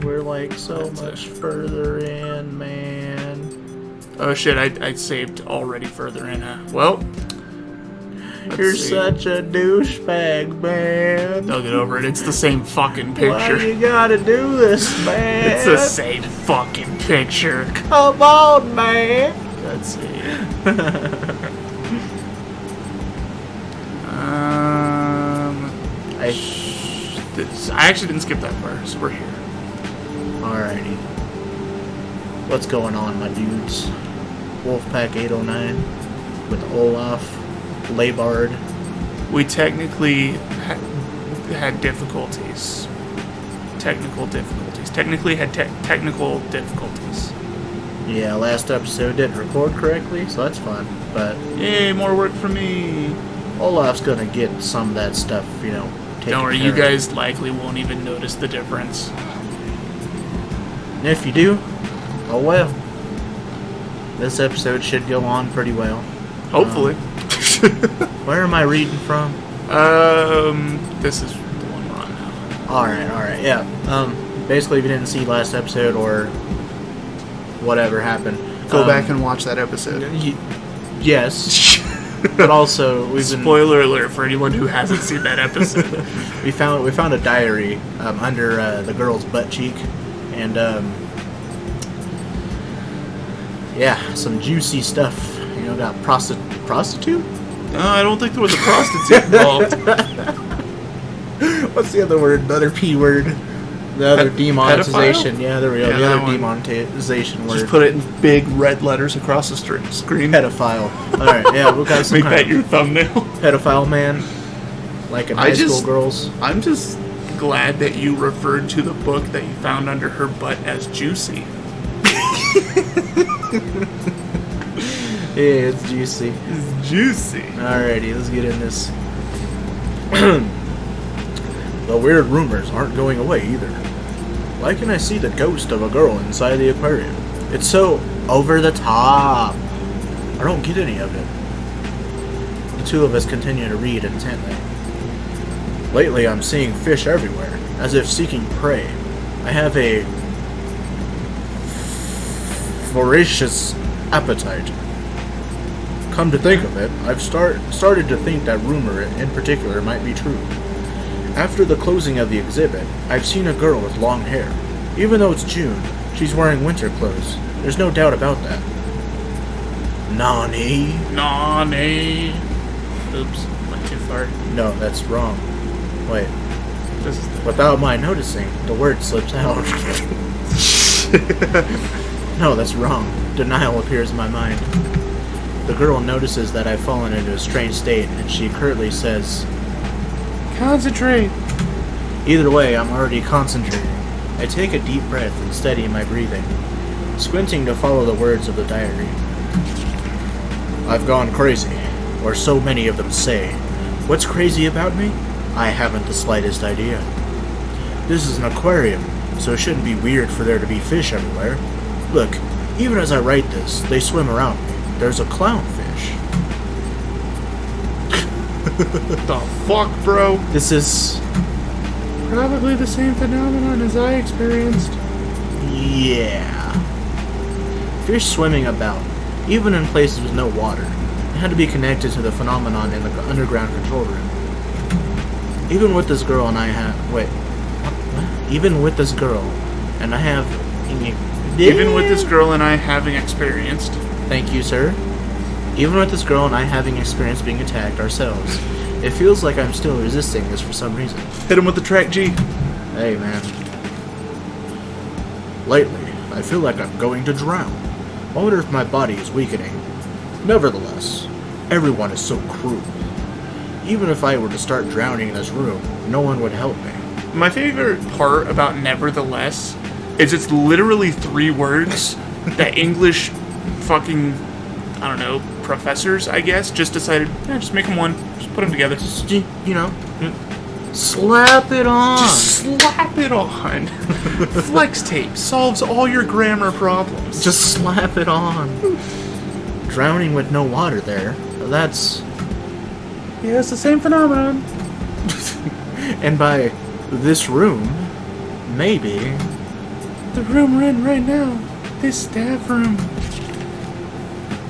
We're like so much further in, man. Oh shit, I saved already further in. Well, you're such a douchebag, man. They'll get over it. It's the same fucking picture. Why you gotta do this, man? It's the same fucking picture. Come on, man. Let's see. I actually didn't skip that far, so we're here. Alrighty. What's going on, my dudes? Wolfpack 809 with Olaf, Labard. We technically had difficulties. Technically had technical difficulties. Yeah, last episode didn't record correctly, so that's fun. But yay, more work for me. Olaf's gonna get some of that stuff, you know. Don't worry, you guys likely won't even notice the difference. And if you do, oh well. This episode should go on pretty well. Hopefully. Where am I reading from? This is the one we're on now. Alright, yeah. Basically, if you didn't see last episode or whatever happened, go back and watch that episode. Yes. But also, spoiler alert for anyone who hasn't seen that episode. we found a diary under the girl's butt cheek, and yeah, some juicy stuff. You know, got prostitute. No, I don't think there was a prostitute involved. What's the other word? The other P word. The other demonetization. Pedophile? Yeah, there we go. Yeah, the other one. Demonetization word. Just put it in big red letters across the screen. Pedophile. Alright, yeah, we got some Make that your thumbnail. Pedophile man. Like in high school girls. I'm just glad that you referred to the book that you found under her butt as juicy. Yeah, it's juicy. It's juicy. Alrighty, let's get in this. The weird rumors aren't going away either. Why can I see the ghost of a girl inside the aquarium? It's so over the top. I don't get any of it. The two of us continue to read intently. Lately, I'm seeing fish everywhere, as if seeking prey. I have a voracious appetite. Come to think of it, I've started to think that rumor in particular might be true. After the closing of the exhibit, I've seen a girl with long hair. Even though it's June, she's wearing winter clothes. There's no doubt about that. Nani? Oops, went too far. No, that's wrong. Wait. This is Without my noticing, the word slips out. No, that's wrong. Denial appears in my mind. The girl notices that I've fallen into a strange state, and she curtly says, concentrate. Either way, I'm already concentrating. I take a deep breath and steady my breathing, squinting to follow the words of the diary. I've gone crazy, or so many of them say. What's crazy about me? I haven't the slightest idea. This is an aquarium, so it shouldn't be weird for there to be fish everywhere. Look, even as I write this, they swim around me. There's a clownfish. The fuck, bro? This is probably the same phenomenon as I experienced. Yeah. Fish swimming about, even in places with no water. It had to be connected to the phenomenon in the underground control room. Even with this girl and I have... Wait. What? Even with this girl and I have... Even with this girl and I having experienced... Thank you, sir. Even with this girl and I having experienced being attacked ourselves, it feels like I'm still resisting this for some reason. Hit him with the track G. Hey, man. Lately, I feel like I'm going to drown. I wonder if my body is weakening. Nevertheless, everyone is so cruel. Even if I were to start drowning in this room, no one would help me. My favorite part about nevertheless is it's literally 3 words that English fucking, I don't know, professors, I guess, just decided, just make them one. Just put them together. Just, you know, slap it on. Just slap it on. Flex tape solves all your grammar problems. Just slap it on. Drowning with no water there, that's... Yeah, it's the same phenomenon. And by this room, maybe... The room we're in right now. This staff room.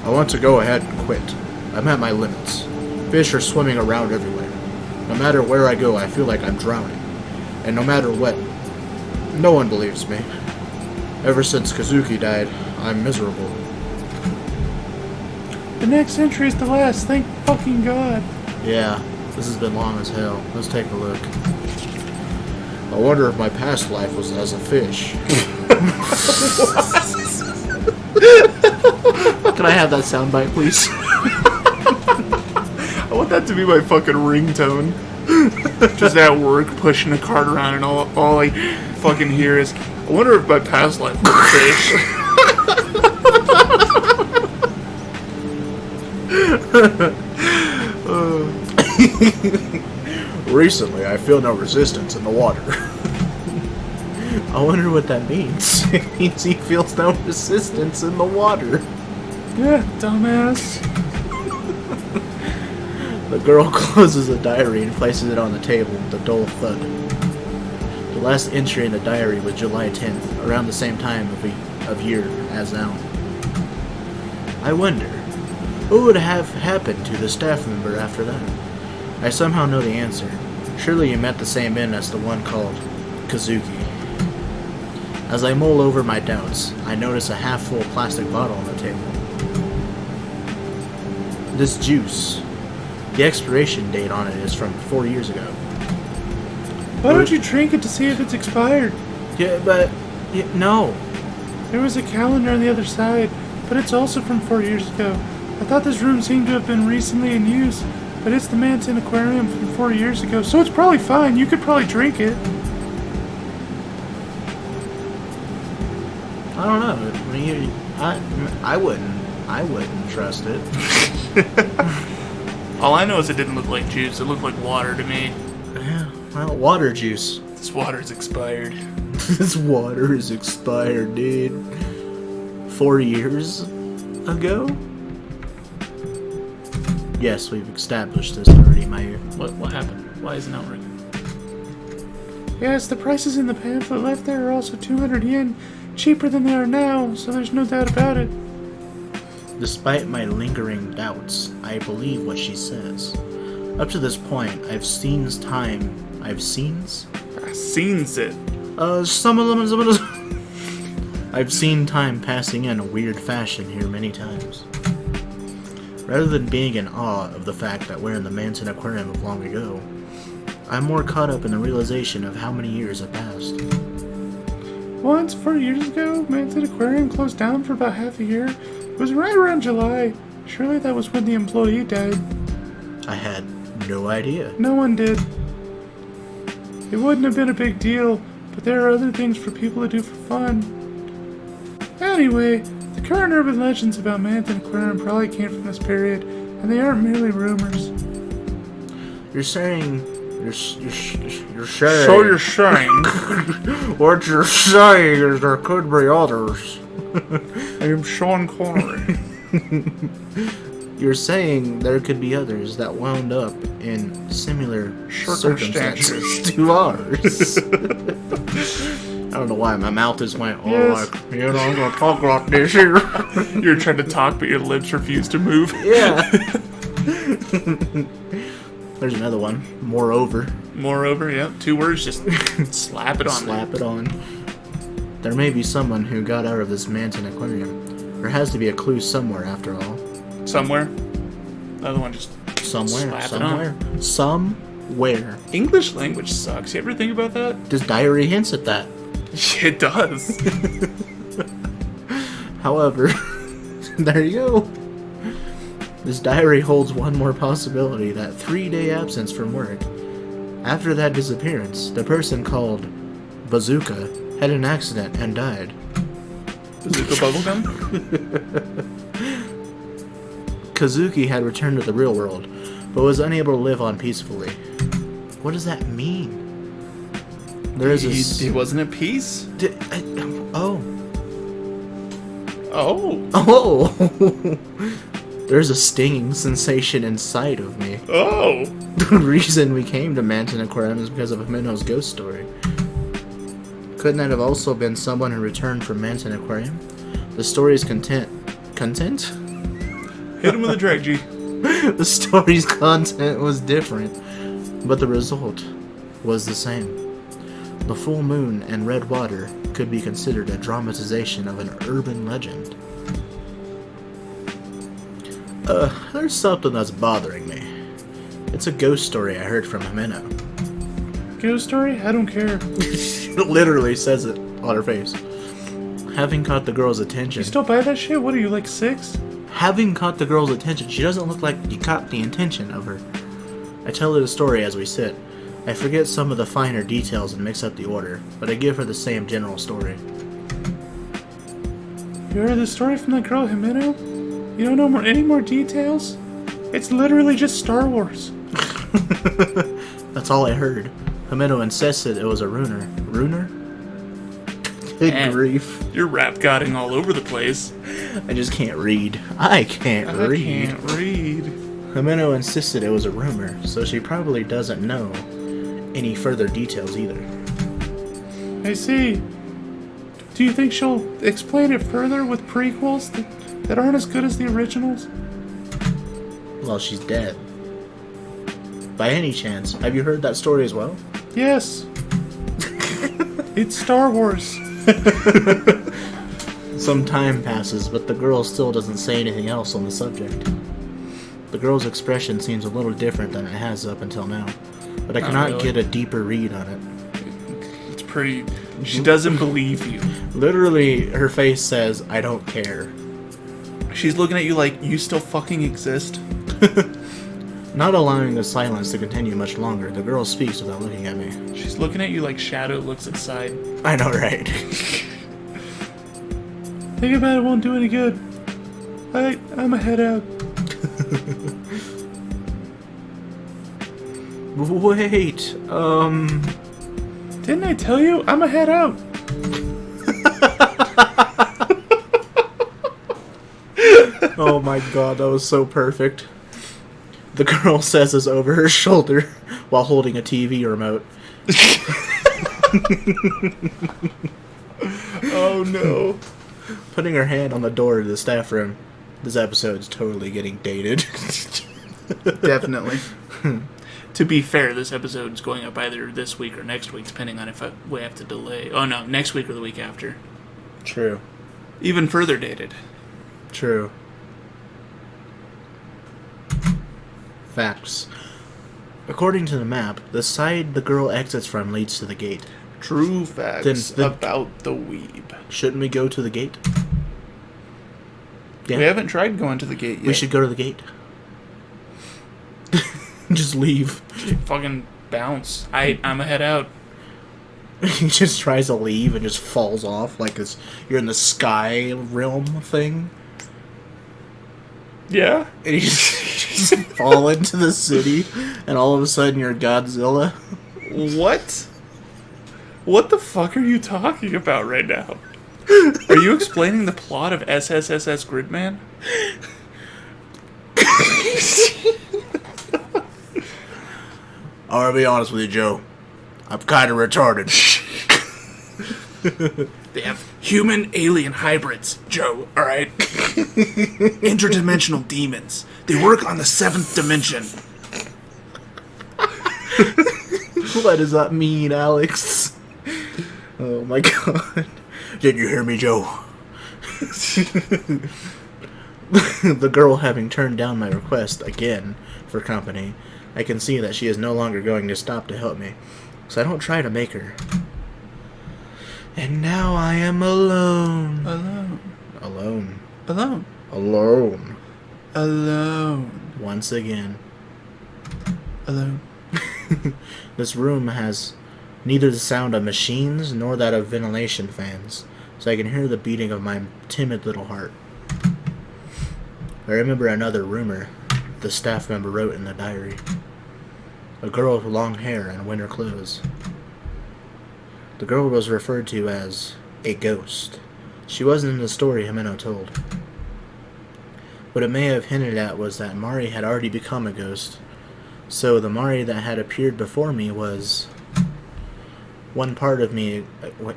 I want to go ahead and quit. I'm at my limits. Fish are swimming around everywhere. No matter where I go, I feel like I'm drowning. And no matter what, no one believes me. Ever since Kazuki died, I'm miserable. The next century is the last, thank fucking God. Yeah, this has been long as hell. Let's take a look. I wonder if my past life was as a fish. Can I have that soundbite, please? I want that to be my fucking ringtone. Just at work, pushing a cart around, and all I fucking hear is, I wonder if my past life was a fish. Recently, I feel no resistance in the water. I wonder what that means. It means he feels no resistance in the water. Yeah, dumbass. The girl closes the diary and places it on the table with a dull thud. The last entry in the diary was July 10th, around the same time of year as now. I wonder, what would have happened to the staff member after that? I somehow know the answer. Surely you met the same end as the one called Kazuki. As I mull over my doubts, I notice a half-full plastic bottle on the table. This juice, the expiration date on it is from 4 years ago. Why don't you drink it to see if it's expired? Yeah, but... no. There was a calendar on the other side, but it's also from 4 years ago. I thought this room seemed to have been recently in use, but it's the Manson Aquarium from 4 years ago, so it's probably fine. You could probably drink it. I don't know. I mean, I wouldn't trust it. All I know is it didn't look like juice. It looked like water to me. Yeah, well, water juice. This water's expired. This water is expired, dude. 4 years ago? Yes, we've established this already, Mayu. What happened? Why isn't it working? Yes, the prices in the pamphlet left there are also 200 yen cheaper than they are now, so there's no doubt about it. Despite my lingering doubts, I believe what she says. Up to this point, I've seen it. I've seen time passing in a weird fashion here many times. Rather than being in awe of the fact that we're in the Manson Aquarium of long ago, I'm more caught up in the realization of how many years have passed. Once, 4 years ago, Manson Aquarium closed down for about half a year. It was right around July. Surely that was when the employee died. I had no idea. No one did. It wouldn't have been a big deal, but there are other things for people to do for fun. Anyway, the current urban legends about Manson Aquarium probably came from this period, and they aren't merely rumors. You're saying... You're saying... So you're saying... What you're saying is there could be others. I am Sean Connery. You're saying there could be others that wound up in similar circumstances to ours. I don't know why my mouth just went, Yes. like, I'm gonna talk like this here. You're trying to talk, but your lips refuse to move. Yeah. There's another one. Moreover. Moreover, yeah. 2 words, just slap it on. Slap it on. There may be someone who got out of this Manson Aquarium. There has to be a clue somewhere, after all. Somewhere. The other one just Somewhere. slap Somewhere. it on. Somewhere. English language sucks. You ever think about that? This diary hints at that. It does. However, there you go. This diary holds one more possibility, that 3-day absence from work. After that disappearance, the person called Bazooka had an accident and died. Bazooka bubblegum? Kazuki had returned to the real world, but was unable to live on peacefully. What does that mean? There is a... He wasn't at peace? Oh. Oh. Oh! There's a stinging sensation inside of me. Oh. The reason we came to Manson Aquarium is because of Minho's ghost story. Couldn't that have also been someone who returned from Manton Aquarium? The story's content? Hit him with a drag, G. The story's content was different, but the result was the same. The full moon and red water could be considered a dramatization of an urban legend. There's something that's bothering me. It's a ghost story I heard from Jimeno. Ghost story? I don't care. It literally says it on her face. Having caught the girl's attention... You still buy that shit? What are you, like 6? Having caught the girl's attention, she doesn't look like you caught the intention of her. I tell her the story as we sit. I forget some of the finer details and mix up the order, but I give her the same general story. You heard the story from that girl, Jimeno? You don't know any more details? It's literally just Star Wars. That's all I heard. Jimeno insisted it was a runer. Runer? Good grief. You're rap godding all over the place. I just can't read. I can't read. Jimeno insisted it was a rumor, so she probably doesn't know any further details either. I see. Do you think she'll explain it further with prequels that aren't as good as the originals? Well, she's dead. By any chance, have you heard that story as well? Yes. It's Star Wars. Some time passes, but the girl still doesn't say anything else on the subject. The girl's expression seems a little different than it has up until now, but I cannot get a deeper read on it. It's pretty... She doesn't believe you. Literally, her face says, I don't care. She's looking at you like, you still fucking exist? Not allowing the silence to continue much longer, the girl speaks without looking at me. She's looking at you like Shadow looks at Side. I know, right? Thinking about it won't do any good. I'm a head out. Wait, Didn't I tell you? I'm a head out. Oh my god, that was so perfect. The girl says this over her shoulder while holding a TV remote. Oh no. Putting her hand on the door to the staff room. This episode's totally getting dated. Definitely. To be fair, this episode's going up either this week or next week, depending on if we have to delay. Oh no, next week or the week after. True. Even further dated. True. Facts. According to the map, the side the girl exits from leads to the gate. True facts about the weeb. Shouldn't we go to the gate? Yeah. We haven't tried going to the gate yet. We should go to the gate. Just leave. Just fucking bounce. I'm a head out. He just tries to leave and just falls off like you're in the sky realm thing. Yeah. And you just fall into the city, and all of a sudden you're Godzilla. What? What the fuck are you talking about right now? Are you explaining the plot of SSSS Gridman? I'm gonna be honest with you, Joe. I'm kind of retarded. They have human alien hybrids, Joe, alright? Interdimensional demons. They work on the 7th dimension. What does that mean, Alex? Oh my god. Did you hear me, Joe? The girl having turned down my request again for company, I can see that she is no longer going to stop to help me, so I don't try to make her. And now I am alone. Alone. Once again. Alone. This room has neither the sound of machines nor that of ventilation fans, so I can hear the beating of my timid little heart. I remember another rumor the staff member wrote in the diary. A girl with long hair and winter clothes. The girl was referred to as a ghost. She wasn't in the story Jimeno told. What it may have hinted at was that Mari had already become a ghost, so the Mari that had appeared before me was One part of me... What?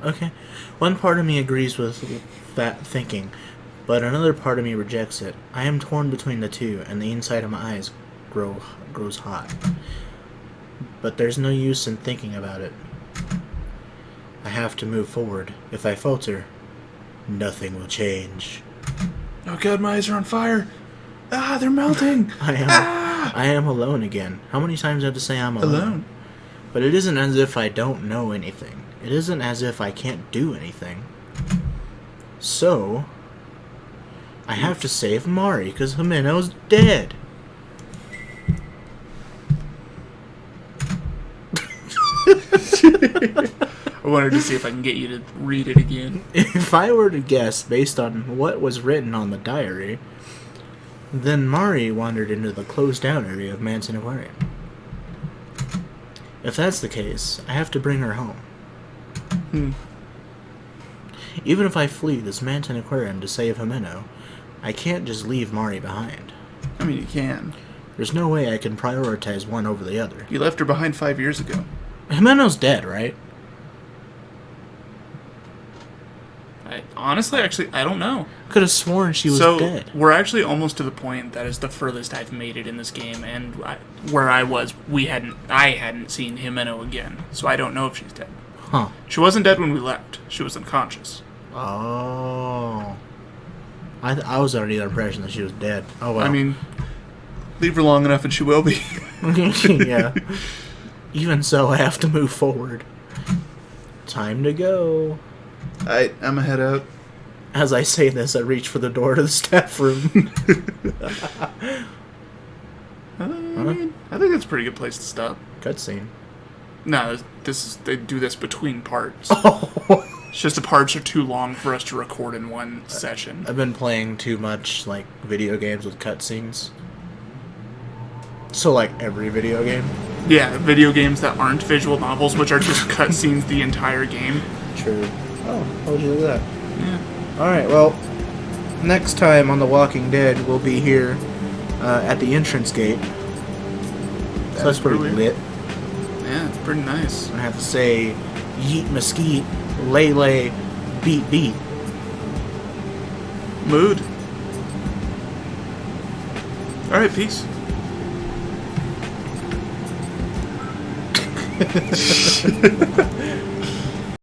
Okay. One part of me agrees with that thinking, but another part of me rejects it. I am torn between the two, and the inside of my eyes grows hot. But there's no use in thinking about it. I have to move forward. If I falter, nothing will change. Oh god, my eyes are on fire! Ah, they're melting! I am alone again. How many times do I have to say I'm alone? But it isn't as if I don't know anything. It isn't as if I can't do anything. So, I have to save Mari, because Himeno's dead. I wanted to see if I can get you to read it again. If I were to guess based on what was written on the diary, then Mari wandered into the closed-down area of Manson Aquarium. If that's the case, I have to bring her home. Even if I flee this Manson Aquarium to save Himeno, I can't just leave Mari behind. I mean, you can. There's no way I can prioritize one over the other. You left her behind 5 years ago. Himeno's dead, right? Honestly, I don't know. Could have sworn she was dead. We're actually almost to the point that is the furthest I've made it in this game, and where I was, I hadn't seen Himeno again, so I don't know if she's dead. Huh. She wasn't dead when we left. She was unconscious. Oh. I was under the impression that she was dead. Oh, well. I mean, leave her long enough and she will be. Yeah. Even so, I have to move forward. Time to go. I'm gonna head out. As I say this, I reach for the door to the staff room. I think that's a pretty good place to stop. Cutscene. No, they do this between parts. Oh. It's just the parts are too long for us to record in one session. I've been playing too much, like, video games with cutscenes. So, like, every video game? Yeah, video games that aren't visual novels, which are just cutscenes the entire game. True. Oh, how would you look at that? Yeah. Alright, well, next time on The Walking Dead, we'll be here at the entrance gate. So that's pretty lit. Yeah, it's pretty nice. I have to say, yeet mesquite, lay, beat. Mood. Alright, peace.